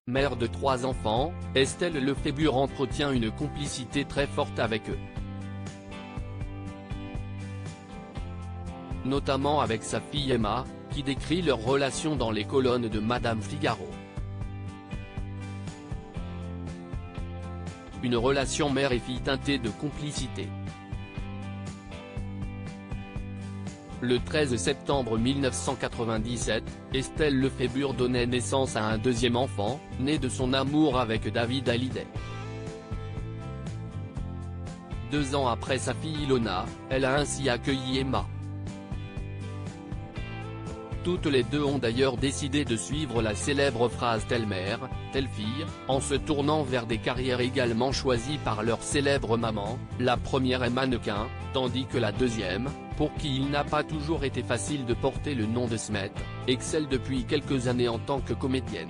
Mère de 3 enfants, Estelle Lefébure entretient une complicité très forte avec eux. Notamment avec sa fille Emma, qui décrit leur relation dans les colonnes de Madame Figaro. Une relation mère et fille teintée de complicité. Le 13 septembre 1997, Estelle Lefébure donnait naissance à un deuxième enfant, né de son amour avec David Hallyday. 2 ans après sa fille Ilona, elle a ainsi accueilli Emma. Toutes les deux ont d'ailleurs décidé de suivre la célèbre phrase « telle mère, telle fille », en se tournant vers des carrières également choisies par leur célèbre maman. La première est mannequin, tandis que la deuxième, pour qui il n'a pas toujours été facile de porter le nom de Smet, excelle depuis quelques années en tant que comédienne.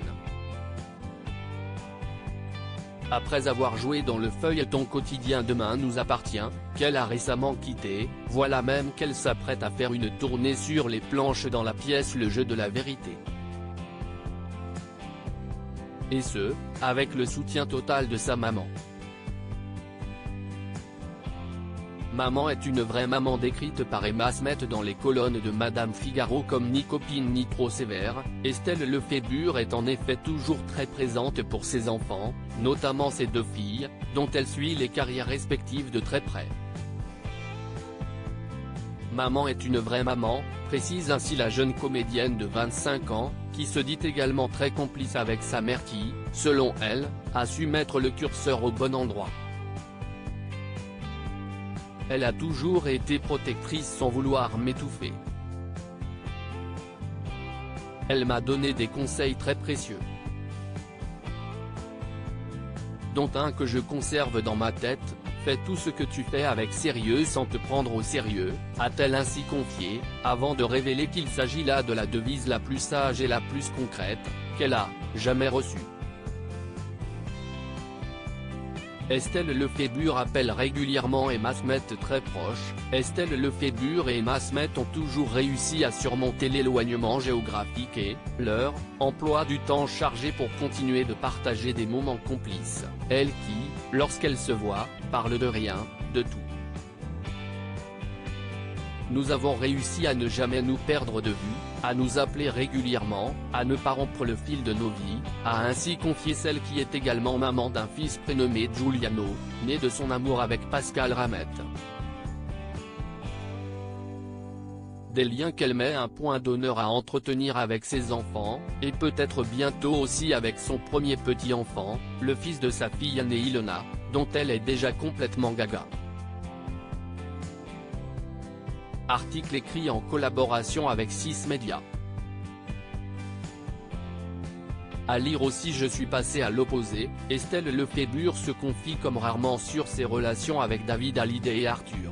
Après avoir joué dans le feuilleton quotidien Demain nous appartient, qu'elle a récemment quitté, voilà même qu'elle s'apprête à faire une tournée sur les planches dans la pièce Le jeu de la vérité. Et ce, avec le soutien total de sa maman. Maman est une vraie maman décrite par Emma Smet dans les colonnes de Madame Figaro comme ni copine ni trop sévère. Estelle Lefébure est en effet toujours très présente pour ses enfants, notamment ses 2 filles, dont elle suit les carrières respectives de très près. Maman est une vraie maman, précise ainsi la jeune comédienne de 25 ans, qui se dit également très complice avec sa mère qui, selon elle, a su mettre le curseur au bon endroit. Elle a toujours été protectrice sans vouloir m'étouffer. Elle m'a donné des conseils très précieux, dont un que je conserve dans ma tête: fais tout ce que tu fais avec sérieux sans te prendre au sérieux, a-t-elle ainsi confié, avant de révéler qu'il s'agit là de la devise la plus sage et la plus concrète qu'elle a jamais reçue. Estelle Lefébure appelle régulièrement Emma Smet très proche. Estelle Lefébure et Emma Smet ont toujours réussi à surmonter l'éloignement géographique et leur emploi du temps chargé pour continuer de partager des moments complices, elle qui, lorsqu'elles se voient, parle de rien, de tout. Nous avons réussi à ne jamais nous perdre de vue, à nous appeler régulièrement, à ne pas rompre le fil de nos vies, a ainsi confié celle qui est également maman d'un fils prénommé Giuliano, né de son amour avec Pascal Ramette. Des liens qu'elle met un point d'honneur à entretenir avec ses enfants, et peut-être bientôt aussi avec son premier petit-enfant, le fils de sa fille aînée Ilona, dont elle est déjà complètement gaga. Article écrit en collaboration avec 6 Médias. À lire aussi: je suis passé à l'opposé, Estelle Lefébure se confie comme rarement sur ses relations avec David Hallyday et Arthur.